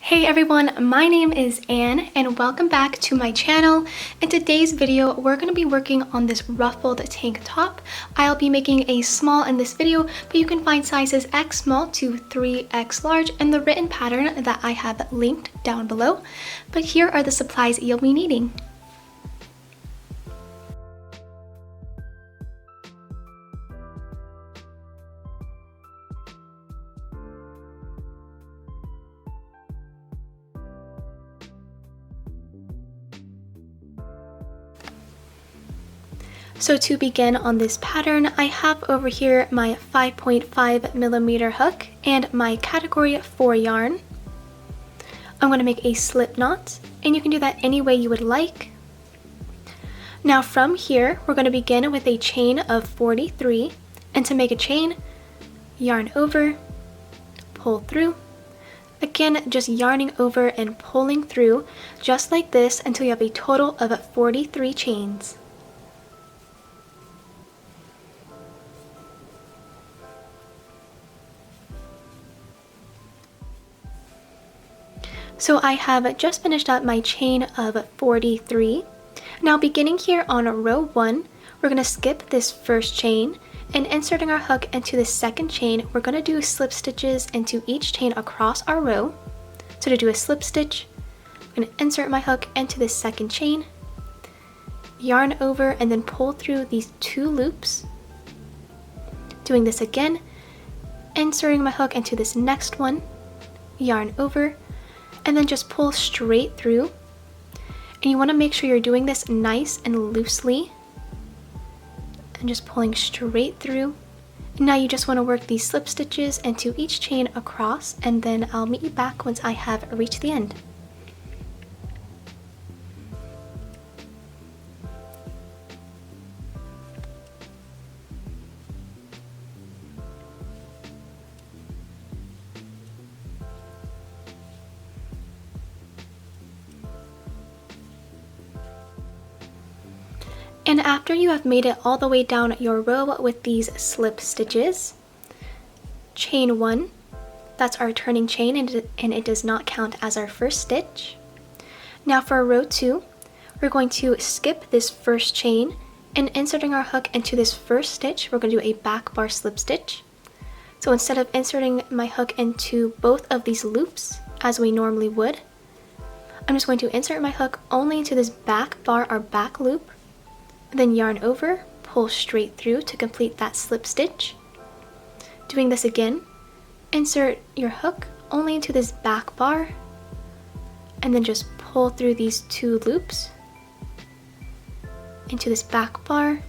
Hey everyone, my name is Anne and welcome back to my channel. In today's video, we're going to be working on this ruffled tank top. I'll be making a small in this video, but you can find sizes X small to 3X large in the written pattern that I have linked down below. But here are the supplies you'll be needing. So to begin on this pattern, I have over here my 5.5mm hook and my category 4 yarn. I'm going to make a slip knot, and you can do that any way you would like. Now from here, we're going to begin with a chain of 43, and to make a chain, yarn over, pull through. Again, just yarning over and pulling through, just like this, until you have a total of 43 chains. So I have just finished up my chain of 43. Now beginning here on row 1, we're going to skip this first chain, and inserting our hook into the second chain, we're going to do slip stitches into each chain across our row. So to do a slip stitch, I'm going to insert my hook into the second chain, yarn over, and then pull through these 2 loops. Doing this again, inserting my hook into this next one, yarn over, and then just pull straight through. And you want to make sure you're doing this nice and loosely, and just pulling straight through. And now you just want to work these slip stitches into each chain across, and then I'll meet you back once I have reached the end. And after you have made it all the way down your row with these slip stitches, chain 1, that's our turning chain, and it does not count as our first stitch. Now for row 2, we're going to skip this first chain, and inserting our hook into this first stitch, we're going to do a back bar slip stitch. So instead of inserting my hook into both of these loops as we normally would, I'm just going to insert my hook only into this back bar or back loop, then yarn over, pull straight through to complete that slip stitch. Doing this again, insert your hook only into this back bar, and then just pull through these 2 loops into this back bar,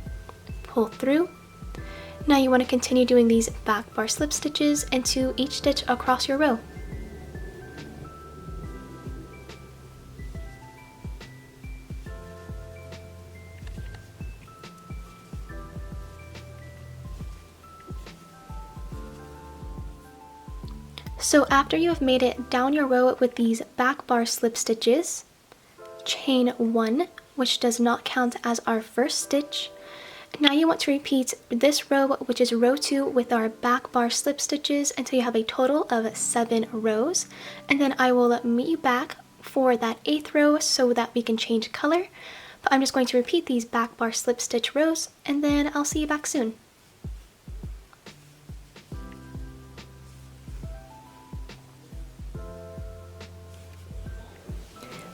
pull through. Now you want to continue doing these back bar slip stitches into each stitch across your row. So after you have made it down your row with these back bar slip stitches, chain 1, which does not count as our first stitch, now you want to repeat this row, which is row 2, with our back bar slip stitches until you have a total of 7 rows, and then I will meet you back for that 8th row so that we can change color. But I'm just going to repeat these back bar slip stitch rows, and then I'll see you back soon.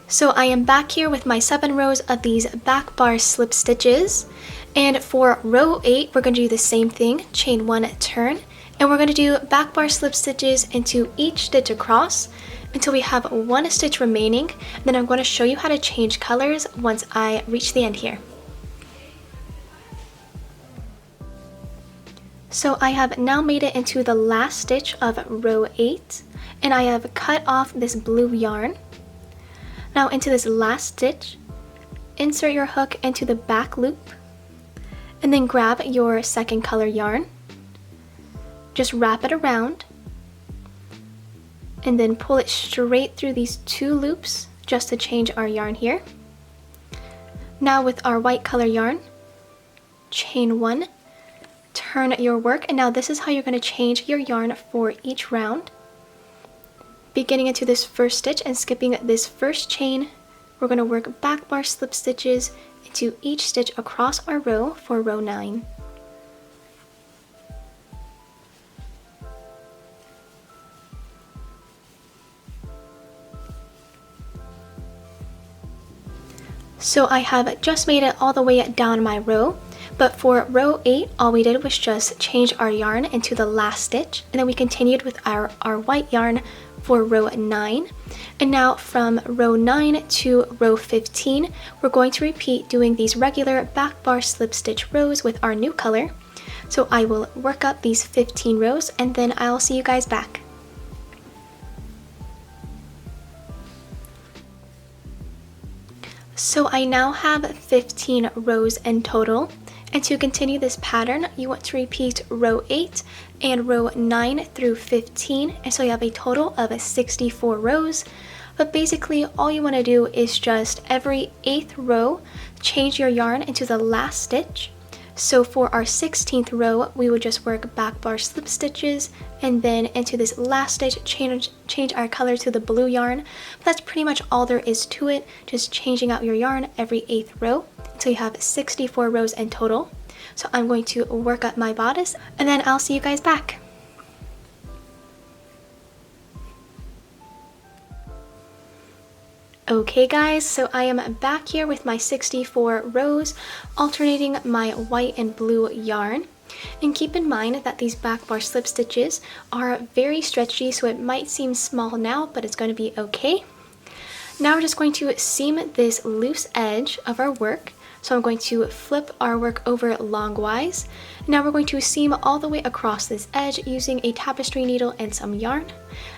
So I am back here with my 7 rows of these back bar slip stitches, and for row 8 we're going to do the same thing, chain 1 turn, and we're going to do back bar slip stitches into each stitch across until we have 1 stitch remaining. Then I'm going to show you how to change colors once I reach the end here. So I have now made it into the last stitch of row 8, and I have cut off this blue yarn. Now into this last stitch, insert your hook into the back loop, and then grab your second color yarn. Just wrap it around, and then pull it straight through these 2 loops just to change our yarn here. Now with our white color yarn, chain 1, turn your work, and now this is how you're going to change your yarn for each round. beginning into this first stitch and skipping this first chain, we're going to work back bar slip stitches into each stitch across our row for row 9. So I have just made it all the way down my row, but for row 8, all we did was just change our yarn into the last stitch, and then we continued with our white yarn for row 9. And now from row 9 to row 15, we're going to repeat doing these regular back bar slip stitch rows with our new color. So I will work up these 15 rows and then I'll see you guys back. So I now have 15 rows in total, and to continue this pattern you want to repeat row 8 and row 9 through 15, and so you have a total of 64 rows. But basically all you want to do is just every 8th row change your yarn into the last stitch. So for our 16th row we would just work back bar slip stitches and then into this last stitch change our color to the blue yarn. But that's pretty much all there is to it, just changing out your yarn every 8th row until you have 64 rows in total. So I'm going to work up my bodice and then I'll see you guys back. Okay guys, so I am back here with my 64 rows, alternating my white and blue yarn. And keep in mind that these back bar slip stitches are very stretchy, so it might seem small now, but it's going to be okay. Now we're just going to seam this loose edge of our work. So I'm going to flip our work over longwise. Now we're going to seam all the way across this edge using a tapestry needle and some yarn.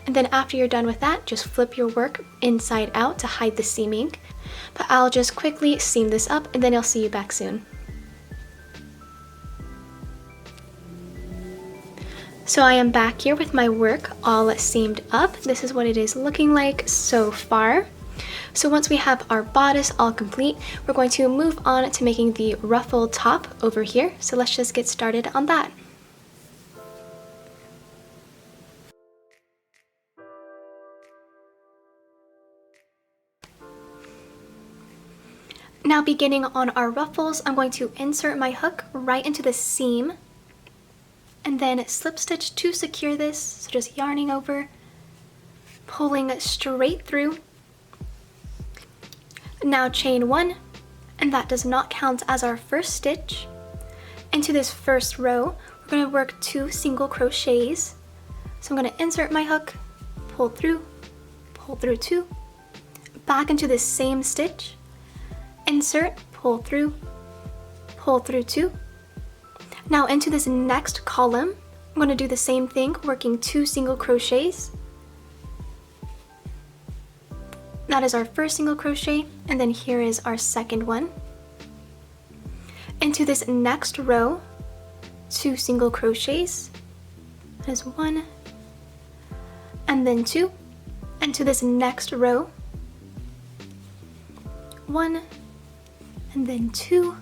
And then after you're done with that, just flip your work inside out to hide the seaming. But I'll just quickly seam this up and then I'll see you back soon. So I am back here with my work all seamed up. This is what it is looking like so far. So once we have our bodice all complete, we're going to move on to making the ruffled top over here. So let's just get started on that. Now beginning on our ruffles, I'm going to insert my hook right into the seam and then slip stitch to secure this. So just yarning over, pulling straight through. Now chain 1, and that does not count as our first stitch. Into this first row, we're going to work 2 single crochets. So I'm going to insert my hook, pull through 2, back into the same stitch, insert, pull through 2. Now into this next column, I'm going to do the same thing, working 2 single crochets. That is our first single crochet, and then here is our second one. Into this next row, 2 single crochets. That is 1, and then 2. Into this next row, 1, and then 2.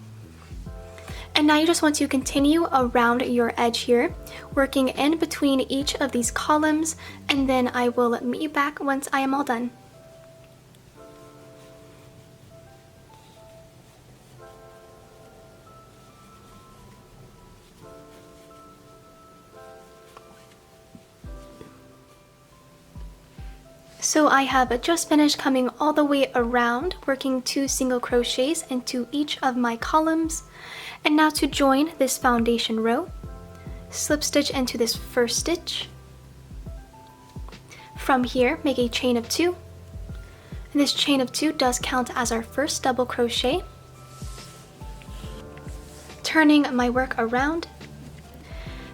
And now you just want to continue around your edge here, working in between each of these columns, and then I will meet you back once I am all done. So I have just finished coming all the way around, working 2 single crochets into each of my columns. And now to join this foundation row, slip stitch into this first stitch. From here, make a chain of 2. And this chain of 2 does count as our first double crochet. Turning my work around,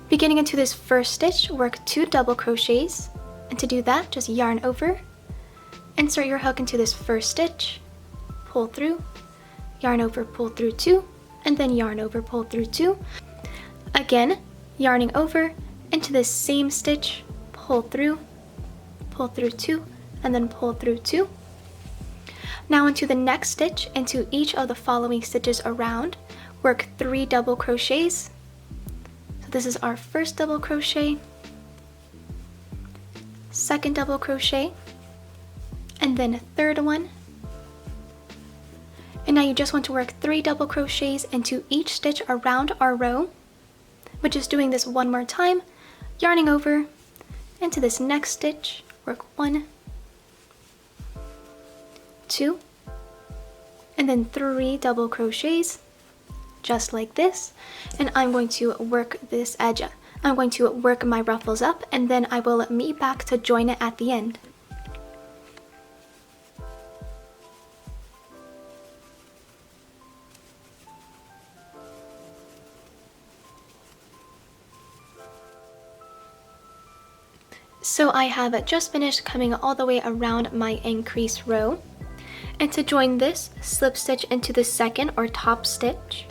beginning into this first stitch, work 2 double crochets. And to do that, just yarn over, insert your hook into this first stitch, pull through, yarn over, pull through 2, and then yarn over, pull through 2. Again, yarning over into this same stitch, pull through 2, and then pull through 2. Now into the next stitch, into each of the following stitches around, work 3 double crochets. So this is our first double crochet. second double crochet, and then a third one. And now you just want to work 3 double crochets into each stitch around our row. We're just doing this one more time, yarning over into this next stitch, work 1, 2, and then 3 double crochets, just like this. And I'm going to work this edge. I'm going to work my ruffles up, and then I will meet back to join it at the end. So I have just finished coming all the way around my increased row. And to join this, slip stitch into the second or top stitch.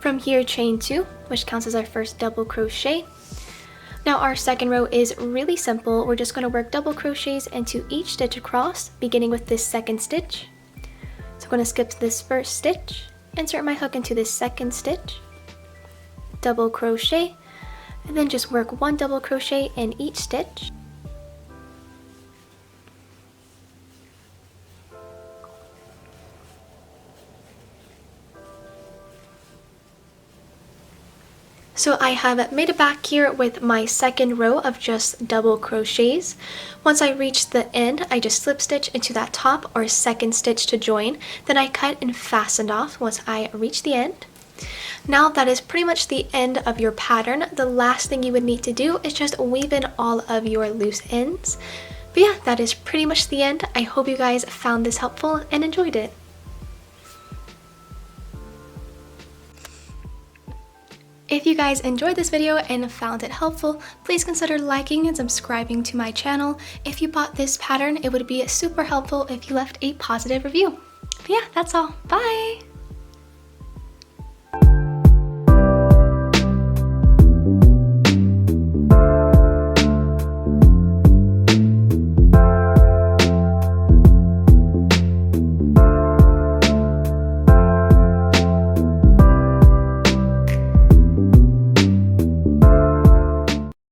From here, chain 2, which counts as our first double crochet. Now our second row is really simple. We're just going to work double crochets into each stitch across, beginning with this second stitch. So I'm going to skip this first stitch, insert my hook into this second stitch, double crochet, and then just work 1 double crochet in each stitch. So I have made it back here with my second row of just double crochets. Once I reach the end, I just slip stitch into that top or second stitch to join. Then I cut and fastened off once I reach the end. Now that is pretty much the end of your pattern. The last thing you would need to do is just weave in all of your loose ends. But yeah, that is pretty much the end. I hope you guys found this helpful and enjoyed it. If you guys enjoyed this video and found it helpful, please consider liking and subscribing to my channel. If you bought this pattern, it would be super helpful if you left a positive review. But yeah, that's all. Bye!